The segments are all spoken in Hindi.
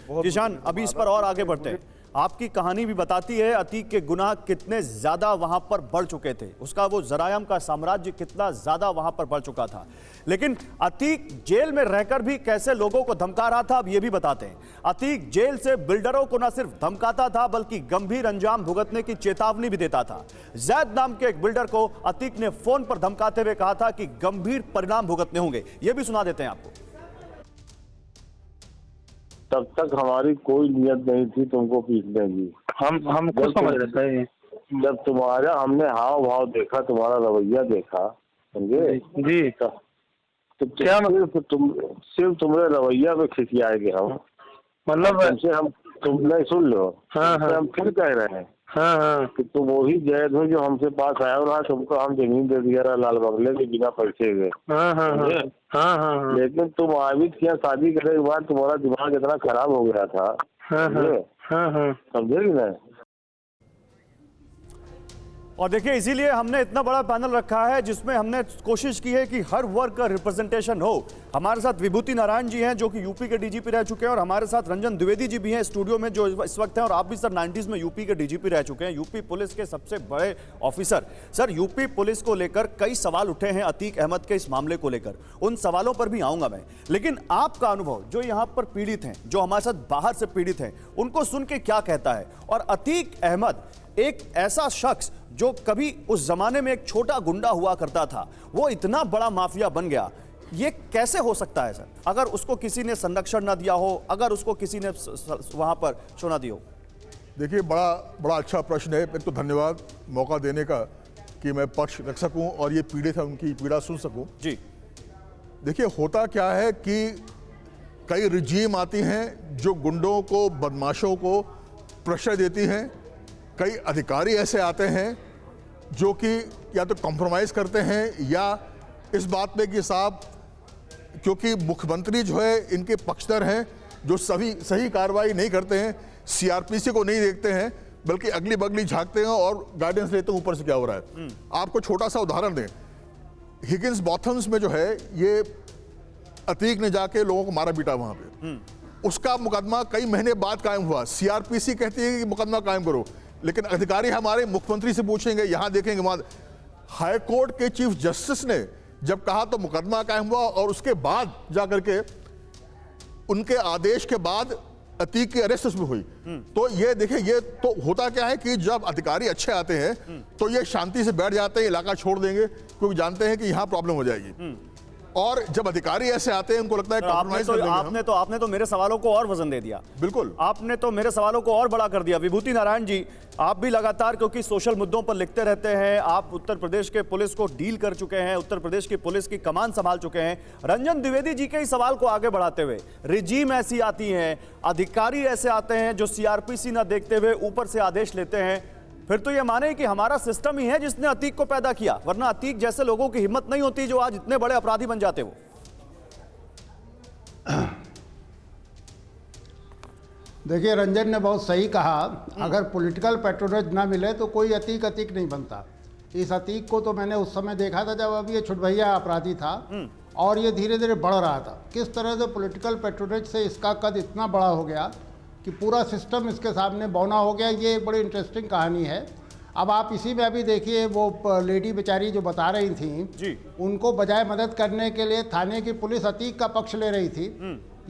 जिशान, अभी इस पर और आगे बढ़ते हैं। आपकी कहानी भी बताती है अतीक के गुनाह कितने ज्यादा वहां पर बढ़ चुके थे, उसका वो जरायम का साम्राज्य कितना ज्यादा वहां पर बढ़ चुका था। लेकिन अतीक जेल में रहकर भी कैसे लोगों को धमका रहा था, अब ये भी बताते हैं। अतीक जेल से बिल्डरों को न सिर्फ धमकाता था बल्कि गंभीर अंजाम भुगतने की चेतावनी भी देता था। जैद नाम के एक बिल्डर को अतीक ने फोन पर धमकाते हुए कहा था कि गंभीर परिणाम भुगतने होंगे। ये भी सुना देते हैं आपको। तब तक हमारी कोई नियत नहीं थी तुमको पीटने की। हम खुद समझ रहे थे। जब तुम्हारा हमने हाव भाव देखा, तुम्हारा रवैया देखा, समझे जी, तो क्या सिर्फ तुम्हारे रवैया पे खिसियाएंगे हम, मतलब तुमसे हम तुम नहीं सुन लो। हाँ, हम फिर कह रहे हैं कि तुम वही जैद हो जो हमसे पास आया और तुमको हम जमीन दे दिया रहा लाल बंगले के बिना पैसे के। लेकिन तुम आबिद के यहाँ शादी करने के बाद तुम्हारा दिमाग इतना खराब हो गया था, समझे कि नहीं। और देखिए, इसीलिए हमने इतना बड़ा पैनल रखा है जिसमें हमने कोशिश की है कि हर वर्ग का रिप्रेजेंटेशन हो। हमारे साथ विभूति नारायण जी हैं जो कि यूपी के डीजीपी रह चुके हैं, और हमारे साथ रंजन द्विवेदी जी भी हैं स्टूडियो में जो इस वक्त हैं, और आप भी सर 90s में यूपी के डीजीपी रह चुके हैं, यूपी पुलिस के सबसे बड़े ऑफिसर। सर, यूपी पुलिस को लेकर कई सवाल उठे हैं अतीक अहमद के इस मामले को लेकर, उन सवालों पर भी आऊंगा मैं। लेकिन आपका अनुभव, जो यहाँ पर पीड़ित हैं, जो हमारे साथ बाहर से पीड़ित हैं, उनको सुन के क्या कहता है। और अतीक अहमद एक ऐसा शख्स जो कभी उस जमाने में एक छोटा गुंडा हुआ करता था, वो इतना बड़ा माफिया बन गया, ये कैसे हो सकता है सर? अगर उसको किसी ने संरक्षण ना दिया हो, अगर उसको किसी ने वहां पर छोड़ा दिया हो। देखिए, बड़ा अच्छा प्रश्न है। एक तो धन्यवाद मौका देने का कि मैं पक्ष रख सकूं और ये पीड़ित है उनकी पीड़ा सुन सकूं। जी देखिए, होता क्या है कि कई रिजीम आती हैं जो गुंडों को, बदमाशों को प्रेशर देती हैं। कई अधिकारी ऐसे आते हैं जो कि या तो कॉम्प्रोमाइज़ करते हैं या इस बात पे कि साहब, क्योंकि मुख्यमंत्री जो है इनके पक्षधर हैं, जो सही कार्रवाई नहीं करते हैं, सीआरपीसी को नहीं देखते हैं, बल्कि अगली बगली झांकते हैं और गाइडेंस लेते हैं ऊपर से क्या हो रहा है। आपको छोटा सा उदाहरण दें, हिगिंस बॉथम्स में जो है ये अतीक ने जाके लोगों को मारा पीटा वहां पे, उसका मुकदमा कई महीने बाद कायम हुआ। सीआरपीसी कहती है कि मुकदमा कायम करो, लेकिन अधिकारी हमारे मुख्यमंत्री से पूछेंगे, यहां देखेंगे, वहां। हाई कोर्ट के चीफ जस्टिस ने जब कहा तो मुकदमा कायम हुआ, और उसके बाद जाकर के उनके आदेश के बाद अतीक की अरेस्ट उसमें हुई। तो ये देखिए, ये तो होता क्या है कि जब अधिकारी अच्छे आते हैं तो ये शांति से बैठ जाते हैं, इलाका छोड़ देंगे, क्योंकि जानते हैं कि यहां प्रॉब्लम हो जाएगी। और जब अधिकारी ऐसे आते हैं, उनको लगता है आपने तो मेरे सवालों को और वजन दे दिया। बिल्कुल, आपने तो मेरे सवालों को और बड़ा कर दिया। विभूति नारायण जी, आप भी लगातार, क्योंकि सोशल मुद्दों पर लिखते रहते हैं, आप उत्तर प्रदेश के पुलिस को डील कर चुके हैं, उत्तर प्रदेश की पुलिस की कमान संभाल चुके हैं। रंजन द्विवेदी जी के इस सवाल को आगे बढ़ाते हुए, रिजीम ऐसी आती हैं, अधिकारी ऐसे आते हैं जो सीआरपीसी ना देखते हुए ऊपर से आदेश लेते हैं, फिर तो ये माने कि हमारा सिस्टम ही है जिसने अतीक को पैदा किया, वरना अतीक जैसे लोगों की हिम्मत नहीं होती जो आज इतने बड़े अपराधी बन जाते हो। देखिए, रंजन ने बहुत सही कहा, अगर पॉलिटिकल पैट्रोनेज ना मिले तो कोई अतीक नहीं बनता। इस अतीक को तो मैंने उस समय देखा था जब अभी ये छुटभैया अपराधी था, और ये धीरे धीरे बढ़ रहा था। किस तरह से पॉलिटिकल पैट्रोनेज से इसका कद इतना बड़ा हो गया कि पूरा सिस्टम इसके सामने बौना हो गया। ये एक बड़ी इंटरेस्टिंग कहानी है। अब आप इसी में अभी देखिए, वो लेडी बेचारी जो बता रही थी जी, उनको बजाय मदद करने के लिए थाने की पुलिस अतीक का पक्ष ले रही थी,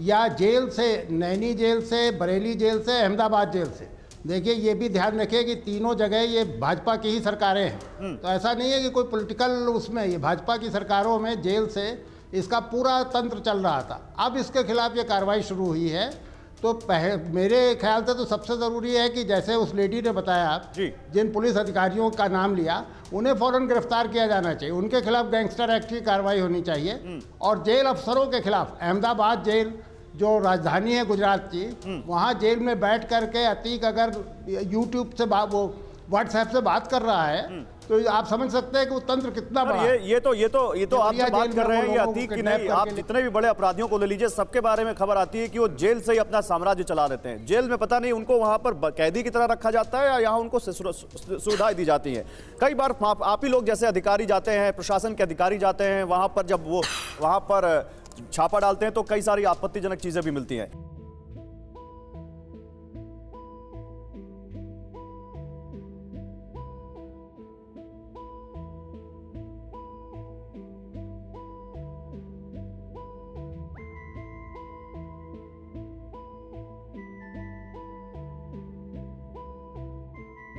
या जेल से, नैनी जेल से, बरेली जेल से, अहमदाबाद जेल से। देखिए, ये भी ध्यान रखिए कि तीनों जगह ये भाजपा की ही सरकारें हैं, तो ऐसा नहीं है कि कोई पॉलिटिकल उसमें, ये भाजपा की सरकारों में जेल से इसका पूरा तंत्र चल रहा था। अब इसके खिलाफ ये कार्रवाई शुरू हुई है, तो मेरे ख्याल से तो सबसे ज़रूरी है कि जैसे उस लेडी ने बताया, जिन पुलिस अधिकारियों का नाम लिया, उन्हें फ़ौरन गिरफ्तार किया जाना चाहिए, उनके खिलाफ गैंगस्टर एक्ट की कार्रवाई होनी चाहिए। और जेल अफसरों के खिलाफ, अहमदाबाद जेल जो राजधानी है गुजरात की, वहाँ जेल में बैठ करके अतीक अगर यूट्यूब से वो व्हाट्सएप से बात कर रहा है, तो आप समझ सकते हैं कि वो तंत्र कितना बड़ा है। ये तो आप जो बात कर रहे हैं ये अतीक की नहीं, आप जितने भी बड़े अपराधियों को ले लीजिए, सबके बारे में खबर आती है कि वो जेल से ही अपना साम्राज्य चला देते हैं। जेल में पता नहीं उनको वहां पर कैदी की तरह रखा जाता है या यहाँ उनको सुविधाएं दी जाती हैं। कई बार आप ही लोग जैसे अधिकारी जाते हैं, प्रशासन के अधिकारी जाते हैं वहां पर, जब वो वहां पर छापा डालते हैं तो कई सारी आपत्तिजनक चीजें भी मिलती हैं।